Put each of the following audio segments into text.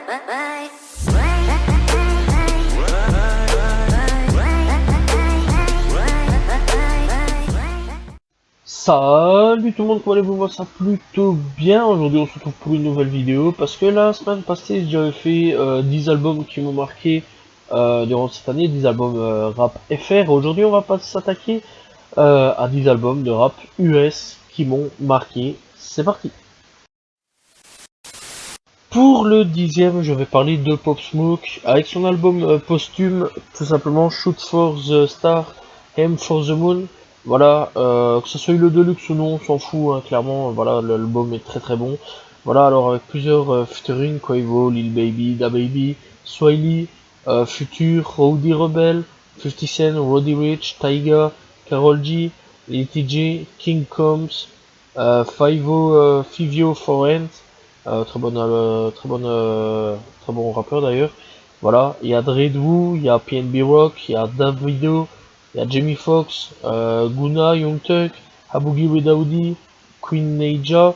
Salut tout le monde, comment allez-vous? Moi ça plutôt bien. Aujourd'hui on se retrouve pour une nouvelle vidéo parce que la semaine passée j'avais fait 10 albums qui m'ont marqué durant cette année, 10 albums rap FR. Aujourd'hui on va pas s'attaquer à 10 albums de rap US qui m'ont marqué. C'est parti. Pour le 10e, je vais parler de Pop Smoke avec son album posthume, tout simplement Shoot for the Star, Aim for the Moon. Voilà, que ce soit eu le Deluxe ou non, on s'en fout, hein, clairement. Voilà, l'album est très très bon. Voilà, alors avec plusieurs featuring, Quavo, Lil Baby, Da Baby, Swiley, Future, Rowdy Rebel, 50 Cent, Roddy Ricch, Tyga, Karol G, Lil TJ, King Combs, Fivio Foreign. Très bon rappeur d'ailleurs. Voilà, il y a Dreadwoo, il y a PNB Rock, il y a Davido, il y a Jamie Foxx, Guna, Young Thug, Haboogie Wedaoudi, Queen Neija,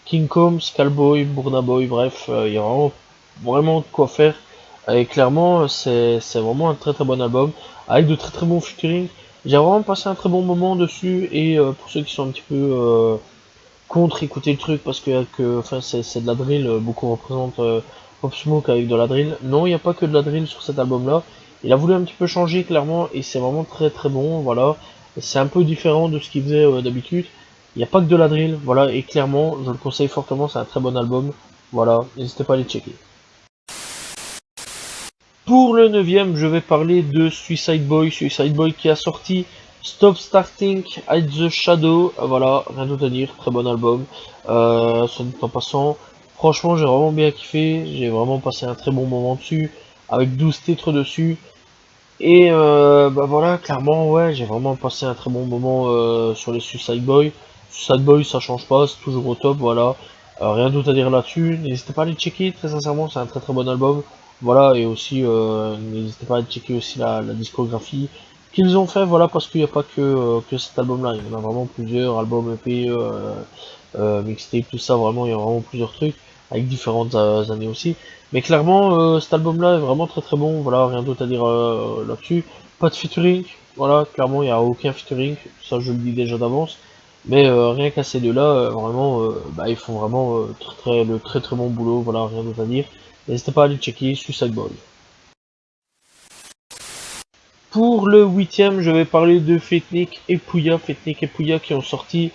King Combs, Callboy, Burna Boy, bref, il y a vraiment de quoi faire. Et clairement, c'est vraiment un très très bon album, avec de très très bons featuring. J'ai vraiment passé un très bon moment dessus, et pour ceux qui sont un petit peu contre écouter le truc parce que enfin c'est de la drill, beaucoup représentent Pop Smoke avec de la drill. Non, il n'y a pas que de la drill sur cet album là. Il a voulu un petit peu changer clairement et c'est vraiment très très bon, voilà. C'est un peu différent de ce qu'il faisait d'habitude. Il n'y a pas que de la drill, voilà, et clairement je le conseille fortement, c'est un très bon album. Voilà, n'hésitez pas à les checker. Pour le 9e, je vais parler de Suicide Boy. Suicide Boy qui a sorti Stop Starting Hide the Shadow. Voilà, rien d'autre à dire, très bon album. Soit dit en passant, franchement, j'ai vraiment bien kiffé. J'ai vraiment passé un très bon moment dessus, avec 12 titres dessus. Et bah voilà, clairement, ouais, j'ai vraiment passé un très bon moment sur les Suicide Boy. Suicide Boy, ça change pas, c'est toujours au top, voilà. Rien d'autre à dire là-dessus. N'hésitez pas à aller checker, très sincèrement, c'est un très très bon album. Voilà, et aussi, n'hésitez pas à aller checker aussi la discographie qu'ils ont fait, voilà, parce qu'il n'y a pas que cet album-là. Il y en a vraiment plusieurs, albums EP, mixtape, tout ça, vraiment, il y a vraiment plusieurs trucs, avec différentes années aussi. Mais clairement, cet album-là est vraiment très très bon, voilà, rien d'autre à dire là-dessus. Pas de featuring, voilà, clairement, il n'y a aucun featuring, ça je le dis déjà d'avance. Mais rien qu'à ces deux-là, vraiment, bah, ils font vraiment le très très bon boulot, voilà, rien d'autre à dire. N'hésitez pas à aller checker Suicide Boy. Pour le 8e, je vais parler de Fetnik et Pouya. Fetnik et Pouya qui ont sorti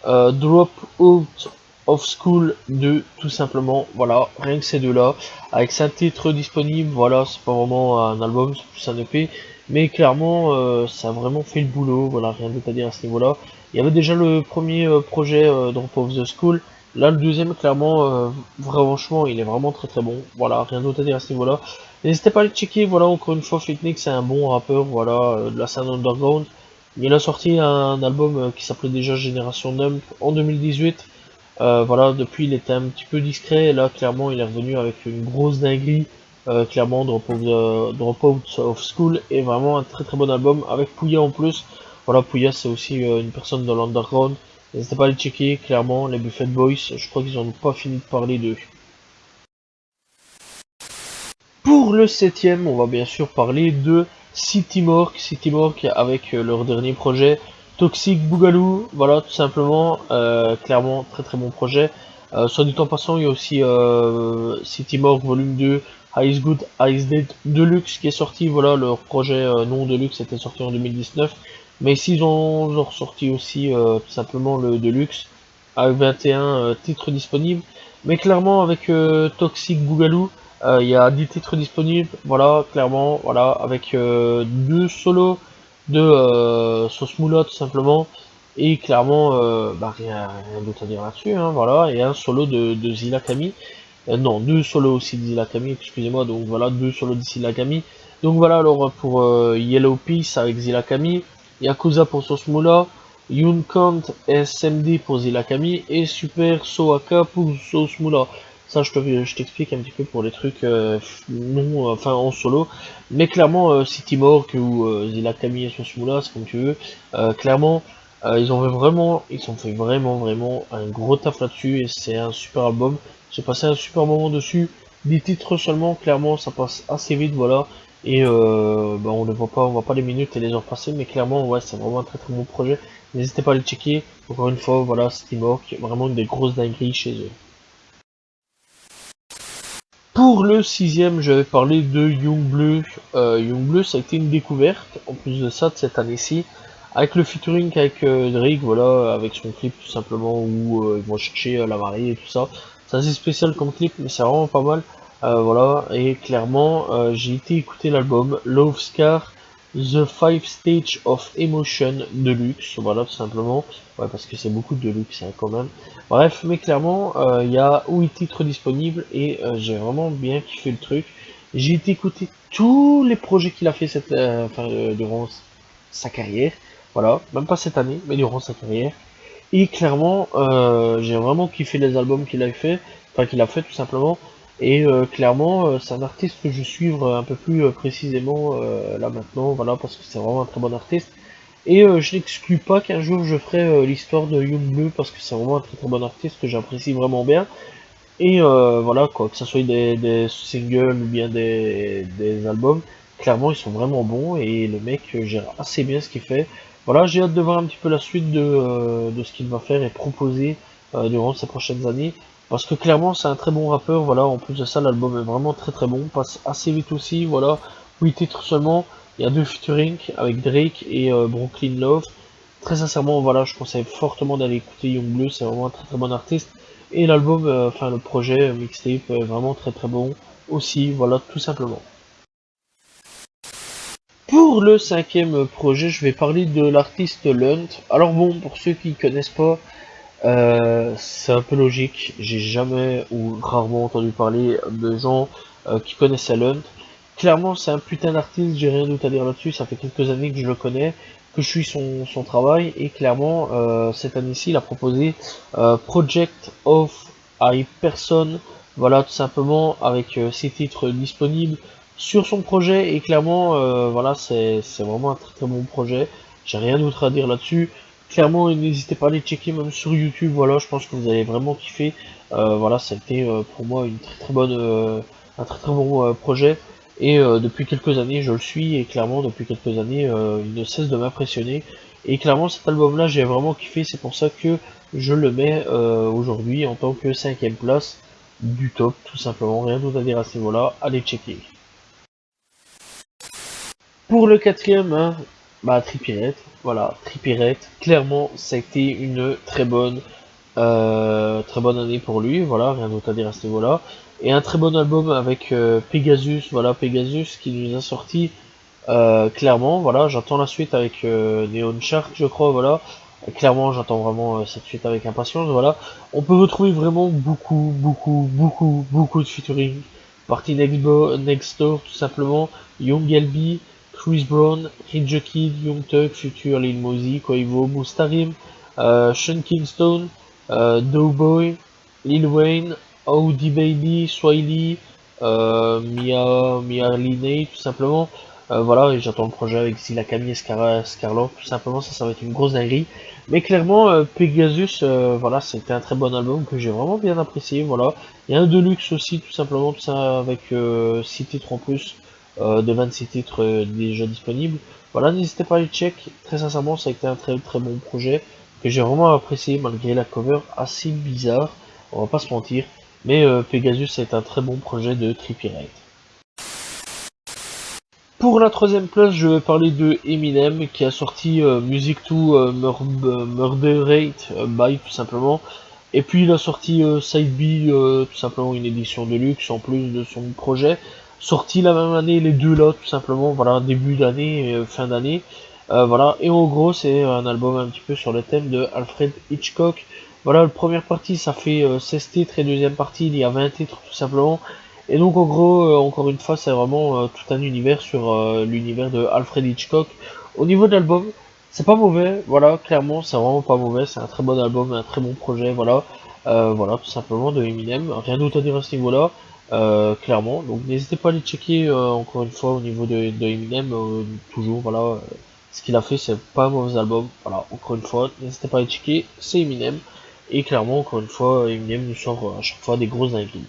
Drop Out of School 2, tout simplement. Voilà, rien que ces deux-là. Avec 5 titres disponibles, voilà, c'est pas vraiment un album, c'est plus un EP. Mais clairement, ça a vraiment fait le boulot. Voilà, rien d'autre à dire à ce niveau-là. Il y avait déjà le premier projet Drop Out of the School. Là, le deuxième, clairement, franchement, il est vraiment très très bon. Voilà, rien d'autre à dire à ce niveau-là. N'hésitez pas à le checker, voilà, encore une fois, Fitnik, c'est un bon rappeur, voilà, de la scène underground. Il a sorti un album qui s'appelait déjà Génération Numb en 2018. Voilà, depuis il était un petit peu discret, et là, clairement, il est revenu avec une grosse dinguerie. Clairement, Drop Out of School est vraiment un très très bon album, avec Pouya en plus. Voilà, Pouya, c'est aussi une personne de l'underground. N'hésitez pas à les checker, clairement, les Buffet Boys, je crois qu'ils n'ont pas fini de parler d'eux. Pour le 7e, on va bien sûr parler de City Morgue. City Morgue avec leur dernier projet, Toxic Boogaloo. Voilà, tout simplement, clairement, très très bon projet. Soit dit en passant, il y a aussi City Morgue Volume 2, Ice Good, Ice Dead Deluxe qui est sorti. Voilà, leur projet non Deluxe était sorti en 2019. Mais ici, ils ont ressorti aussi tout simplement le Deluxe avec 21 titres disponibles. Mais clairement, avec Toxic Boogaloo, il y a 10 titres disponibles, voilà, clairement, voilà, avec deux solos de Sauce Moula tout simplement, et clairement, bah, rien d'autre à dire là-dessus, hein, voilà, et un solo de Zilla Kami, non, deux solos aussi de Zilla Kami, excusez-moi, donc voilà, deux solos de Zilla Kami, donc voilà, alors pour Yellow Peace avec Zilla Kami, Yakuza pour Sauce Moula, Yunkant SMD pour Zilla Kami, et Super Soaka pour Sauce Moula. Ça, je t'explique un petit peu pour les trucs non, enfin en solo. Mais clairement, City Morgue ou Zilla Kami et son Moula, c'est comme tu veux. Clairement, ils ont fait vraiment un gros taf là-dessus et c'est un super album. J'ai passé un super moment dessus. 10 titres seulement, clairement ça passe assez vite, voilà. Et bah, on ne voit pas, on voit pas les minutes et les heures passer, mais clairement ouais, c'est vraiment un très très bon projet. N'hésitez pas à les checker. Encore une fois, voilà, Steamwork, vraiment une des grosses dingueries chez eux. Pour le sixième, je vais parler de Youngbleu. Youngbleu, ça a été une découverte, en plus de ça, de cette année-ci, avec le featuring avec Drake, voilà, avec son clip tout simplement, où ils vont chercher la mariée et tout ça. C'est assez spécial comme clip, mais c'est vraiment pas mal. Voilà, et clairement, j'ai été écouter l'album Love Scar, The Five Stage of Emotion Deluxe, voilà, tout simplement. Ouais, parce que c'est beaucoup de Deluxe, hein, quand même. Bref, mais clairement, il y a 8 titres disponibles et j'ai vraiment bien kiffé le truc. J'ai été écouter tous les projets qu'il a fait durant sa carrière. Voilà, même pas cette année, mais durant sa carrière. Et clairement, j'ai vraiment kiffé les albums qu'il a fait, enfin qu'il a fait tout simplement. Et clairement, c'est un artiste que je suis un peu plus précisément là maintenant, voilà, parce que c'est vraiment un très bon artiste. Et je n'exclus pas qu'un jour je ferai l'histoire de Youngbleu parce que c'est vraiment un très très bon artiste que j'apprécie vraiment bien. Et voilà quoi, que ce soit des singles ou bien des albums, clairement ils sont vraiment bons et le mec gère assez bien ce qu'il fait. Voilà, j'ai hâte de voir un petit peu la suite de ce qu'il va faire et proposer durant ces prochaines années. Parce que clairement c'est un très bon rappeur, voilà, en plus de ça l'album est vraiment très très bon, passe assez vite aussi, voilà, 8 titres seulement, il y a deux featuring avec Drake et Brooklyn Love. Très sincèrement, voilà, je conseille fortement d'aller écouter Youngbleu, c'est vraiment un très très bon artiste. Et l'album, enfin le projet mixtape, vraiment très très bon aussi, voilà, tout simplement. Pour le cinquième projet, je vais parler de l'artiste Lunt. Alors bon, pour ceux qui connaissent pas, c'est un peu logique. J'ai jamais ou rarement entendu parler de gens qui connaissaient Lunt. Clairement, c'est un putain d'artiste, j'ai rien d'autre à dire là-dessus. Ça fait quelques années que je le connais, que je suis son travail. Et clairement, cette année-ci, il a proposé Project of I Person. Voilà, tout simplement, avec ses titres disponibles sur son projet. Et clairement, voilà, c'est vraiment un très très bon projet. J'ai rien d'autre à dire là-dessus. Clairement, n'hésitez pas à les checker même sur YouTube. Voilà, je pense que vous allez vraiment kiffer. Voilà, ça a été pour moi une très très bonne, un très très bon projet. Et depuis quelques années, je le suis. Et clairement, depuis quelques années, il ne cesse de m'impressionner. Et clairement, cet album-là, j'ai vraiment kiffé. C'est pour ça que je le mets aujourd'hui en tant que cinquième place du top, tout simplement. Rien d'autre à dire à ce niveau-là. Allez checker. Pour le quatrième, hein, bah Trippie Redd, voilà, Trippie Redd, clairement, ça a été une très bonne année pour lui, voilà, rien d'autre à dire à ce niveau-là. Et un très bon album avec Pegasus, voilà, Pegasus qui nous a sorti clairement, voilà, j'attends la suite avec Neon Shark, je crois, voilà. Clairement, j'attends vraiment cette suite avec impatience, voilà. On peut retrouver vraiment beaucoup de featuring. Party Next Door, tout simplement. Young LB, Chris Brown, Ridge Kid, Young Thug, Future, Lil Mosey, Quavo, Mustarim, Sean Kingston, Doughboy, Lil Wayne, Audi Baby, Swiley, Mia Liney, tout simplement. Voilà, et j'attends le projet avec Zilla Camille et Scarlett, tout simplement, ça va être une grosse dinguerie. Mais clairement, Pegasus, voilà, c'était un très bon album que j'ai vraiment bien apprécié, voilà. Il y a un Deluxe aussi, tout simplement, tout ça avec 6 titres en plus, de 26 titres déjà disponibles. Voilà, n'hésitez pas à les check, très sincèrement, ça a été un très très bon projet que j'ai vraiment apprécié malgré la cover assez bizarre, on va pas se mentir. Mais Pegasus est un très bon projet de Trippie Redd. Pour la troisième place, je vais parler de Eminem qui a sorti Music to Murder Rate by tout simplement. Et puis il a sorti Side B, tout simplement une édition de luxe en plus de son projet. Sorti la même année, les deux là, tout simplement, voilà, début d'année et fin d'année. Voilà, et en gros c'est un album un petit peu sur le thème de Alfred Hitchcock. Voilà, la première partie ça fait 16 titres et deuxième partie il y a 20 titres tout simplement. Et donc en gros, encore une fois, c'est vraiment tout un univers sur l'univers de Alfred Hitchcock. Au niveau de l'album, c'est pas mauvais, voilà, clairement, c'est vraiment pas mauvais, c'est un très bon album, un très bon projet, voilà. Voilà, tout simplement de Eminem, rien d'autre à dire à ce niveau-là, clairement. Donc n'hésitez pas à aller checker encore une fois au niveau de Eminem, toujours, voilà. Ce qu'il a fait, c'est pas un mauvais album, voilà, encore une fois, n'hésitez pas à aller checker, c'est Eminem. Et clairement, encore une fois, Eminem nous sort à chaque fois des grosses dingueries.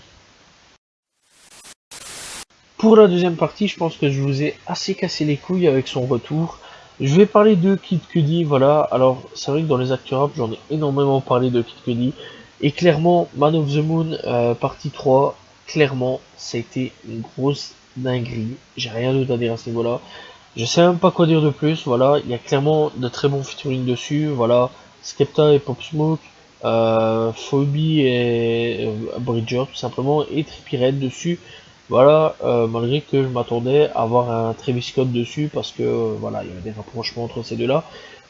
Pour la deuxième partie, je pense que je vous ai assez cassé les couilles avec son retour. Je vais parler de Kid Cudi, voilà. Alors, c'est vrai que dans les actus rap, j'en ai énormément parlé de Kid Cudi. Et clairement, Man of the Moon, partie 3, clairement, ça a été une grosse dinguerie. J'ai rien d'autre à dire à ce niveau-là. Je sais même pas quoi dire de plus, voilà. Il y a clairement de très bons featuring dessus, voilà. Skepta et Pop Smoke, Phobie et Bridger, tout simplement, et Trippie Redd dessus. Voilà, malgré que je m'attendais à avoir un Travis Scott dessus parce que voilà, il y avait des rapprochements entre ces deux-là.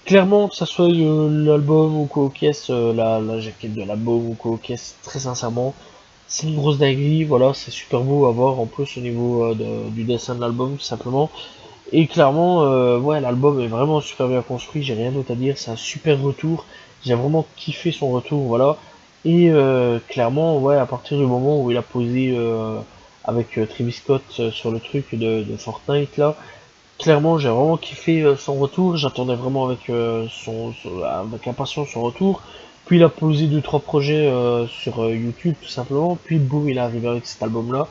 Clairement, que ça soit l'album ou quoi au caisse, la jaquette de l'album ou quoi au caisse, très sincèrement, c'est une grosse dinguerie. Voilà, c'est super beau à voir en plus au niveau du dessin de l'album, tout simplement. Et clairement, ouais, l'album est vraiment super bien construit. J'ai rien d'autre à dire. C'est un super retour. J'ai vraiment kiffé son retour, voilà. Et clairement, ouais, à partir du moment où il a posé avec Travis Scott sur le truc de Fortnite là, clairement, j'ai vraiment kiffé son retour. J'attendais vraiment avec impatience son retour. Puis il a posé deux trois projets sur YouTube tout simplement. Puis boum, il est arrivé avec cet album-là,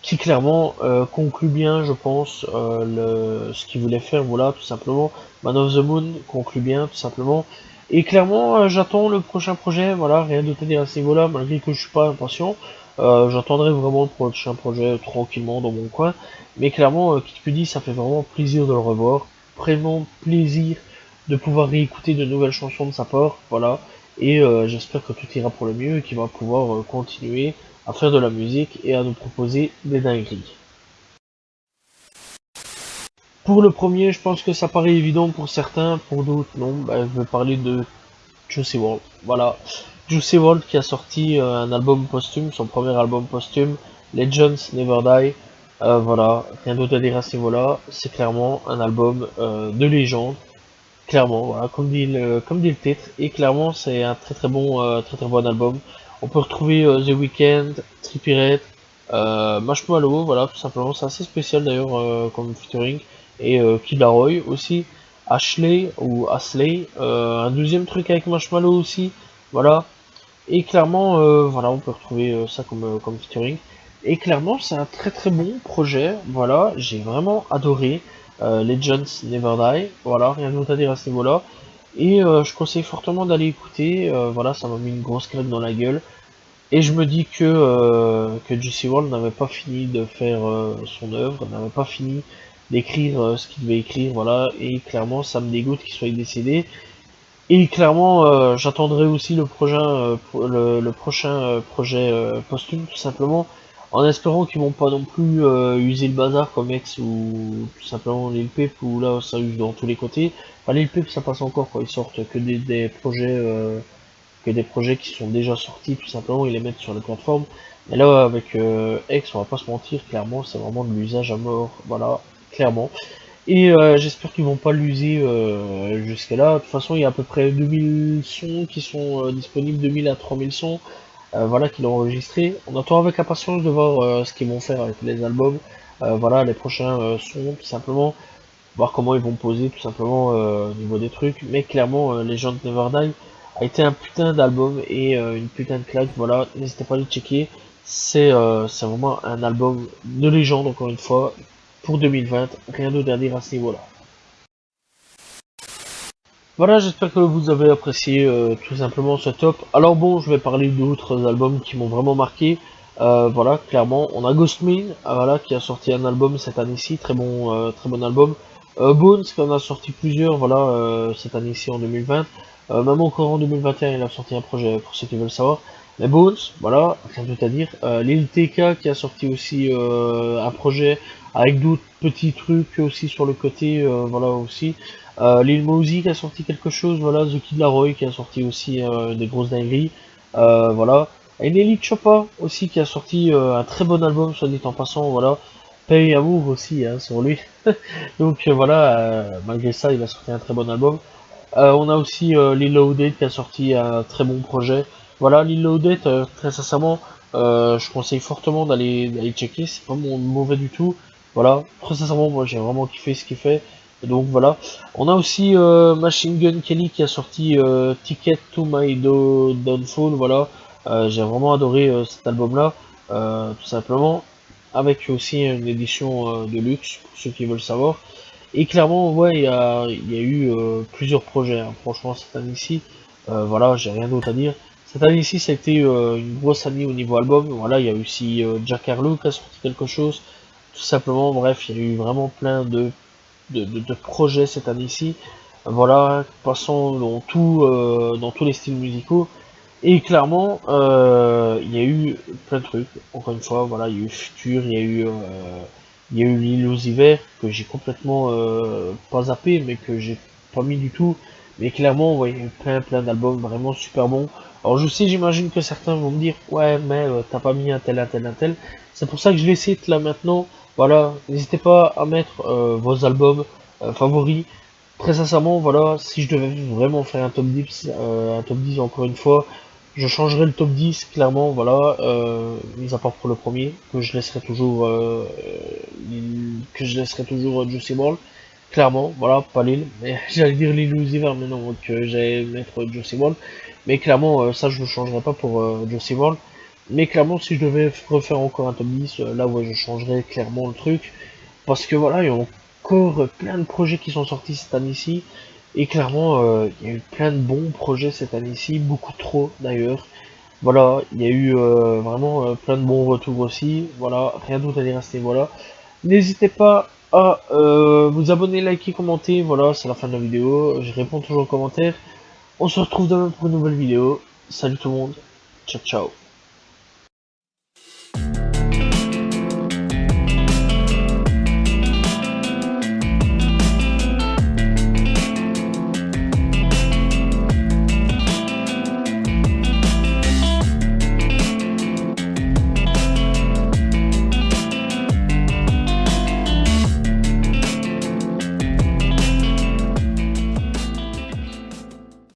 qui clairement conclut bien, je pense, ce qu'il voulait faire. Voilà, tout simplement. Man of the Moon conclut bien, tout simplement. Et clairement, j'attends le prochain projet. Voilà, rien d'autre à dire à ce niveau-là, malgré que je suis pas impatient. J'attendrai vraiment le prochain projet tranquillement dans mon coin. Mais clairement, Kid Cudi, ça fait vraiment plaisir de le revoir. Vraiment plaisir de pouvoir réécouter de nouvelles chansons de sa part. Voilà. Et j'espère que tout ira pour le mieux et qu'il va pouvoir continuer à faire de la musique et à nous proposer des dingueries. Pour le premier, je pense que ça paraît évident pour certains, pour d'autres non. Bah, je vais parler de Juicy WRLD. Voilà. Juicy WRLD qui a sorti un album posthume, son premier album posthume, Legends Never Die. Voilà, rien d'autre à dire à ce niveau-là. C'est clairement un album de légende. Clairement, voilà, comme dit le titre. Et clairement, c'est un très très bon album. On peut retrouver The Weeknd, Trippie Redd, Marshmello, voilà, tout simplement. C'est assez spécial d'ailleurs comme featuring. Et Kid Laroi aussi. Ashley ou Asley, un deuxième truc avec Marshmello aussi. Voilà. Et clairement, voilà, on peut retrouver ça comme featuring. Et clairement, c'est un très très bon projet. Voilà, j'ai vraiment adoré Legends Never Die. Voilà, rien d'autre à dire à ce niveau-là. Et je conseille fortement d'aller écouter. Voilà, ça m'a mis une grosse claque dans la gueule. Et je me dis que Juicy WRLD n'avait pas fini de faire son œuvre, n'avait pas fini d'écrire ce qu'il devait écrire. Voilà, et clairement, ça me dégoûte qu'il soit décédé. Et clairement, j'attendrai aussi le prochain projet posthume, tout simplement, en espérant qu'ils vont pas non plus user le bazar comme X ou tout simplement Lil Peep, où là ça use dans tous les côtés. Enfin, Lil Peep ça passe encore quand ils sortent que des projets qui sont déjà sortis, tout simplement, ils les mettent sur les plateformes. Mais là, avec X, on va pas se mentir, clairement, c'est vraiment de l'usage à mort, voilà, clairement. Et j'espère qu'ils vont pas l'user jusqu'à là. De toute façon, il y a à peu près 2000 sons qui sont disponibles, 2000 à 3000 sons, voilà, qu'ils ont enregistrés. On attend avec impatience de voir ce qu'ils vont faire avec les albums, voilà, les prochains sons, tout simplement, voir comment ils vont poser, tout simplement, au niveau des trucs. Mais clairement, Legend Never Die a été un putain d'album et une putain de claque, voilà, n'hésitez pas à le checker. C'est vraiment un album de légende, encore une fois, pour 2020, rien d'autre à dire à ce niveau-là. Voilà, j'espère que vous avez apprécié tout simplement ce top. Alors bon, je vais parler d'autres albums qui m'ont vraiment marqué. Voilà, clairement, on a Ghostmin, voilà, qui a sorti un album cette année-ci, très bon album. Bones, qui en a sorti plusieurs, voilà, cette année-ci en 2020. Même encore en 2021, il a sorti un projet pour ceux qui veulent savoir. Mais Bones, voilà, rien d'autre à dire. Lil TK qui a sorti aussi un projet avec d'autres petits trucs aussi sur le côté, voilà aussi. Lil Mosey qui a sorti quelque chose, voilà, The Kid Laroi qui a sorti aussi des grosses dingueries, voilà. Et Nelly Choppa aussi qui a sorti un très bon album, soit dit en passant, voilà. Paix et Amour aussi, hein, sur lui. Donc voilà, malgré ça, il a sorti un très bon album. On a aussi Lil Loaded qui a sorti un très bon projet. Voilà, Lil Loaded, très sincèrement, je conseille fortement d'aller checker, c'est pas mauvais du tout. Voilà, très sincèrement, moi j'ai vraiment kiffé ce qu'il fait. Et donc voilà. On a aussi Machine Gun Kelly qui a sorti Ticket to My Downfall. Voilà, j'ai vraiment adoré cet album-là, tout simplement. avec aussi une édition de luxe, pour ceux qui veulent savoir. Et clairement, ouais, il y a eu plusieurs projets, hein. Franchement, cette année-ci, voilà, j'ai rien d'autre à dire. Cette année-ci, ça a été une grosse année au niveau album. Voilà, il y a eu aussi Jack Harlow qui a sorti quelque chose, tout simplement. Bref, il y a eu vraiment plein de projets cette année-ci. Voilà, passant dans tous les styles musicaux. Et clairement, il y a eu plein de trucs. Encore une fois, voilà, il y a eu Futur, il y a eu l'île aux hivers que j'ai complètement pas zappé, mais que j'ai pas mis du tout. Mais clairement, ouais, il y a eu plein d'albums vraiment super bons. Alors je sais, j'imagine que certains vont me dire, ouais, mais t'as pas mis un tel, un tel, un tel. C'est pour ça que je les cite là maintenant. Voilà, n'hésitez pas à mettre vos albums favoris. Très sincèrement, voilà, si je devais vraiment faire un top 10 encore une fois, je changerai le top 10, clairement, voilà, mis à part pour le premier, que je laisserai toujours Juicy WRLD, clairement, voilà, pas Lil, mais j'allais dire Lil Uzi Vert, mais non, donc j'allais mettre Juicy WRLD, mais clairement, ça je ne changerai pas pour Juicy WRLD, mais clairement, si je devais refaire encore un top 10, là, ouais, je changerais clairement le truc, parce que voilà, il y a encore plein de projets qui sont sortis cette année-ci. Et clairement, il y a eu plein de bons projets cette année-ci, beaucoup trop d'ailleurs. Voilà, il y a eu vraiment plein de bons retours aussi. Voilà, rien d'autre à dire à ce niveau-là. N'hésitez pas à vous abonner, liker, commenter. Voilà, c'est la fin de la vidéo. Je réponds toujours aux commentaires. On se retrouve demain pour une nouvelle vidéo. Salut tout le monde. Ciao, ciao.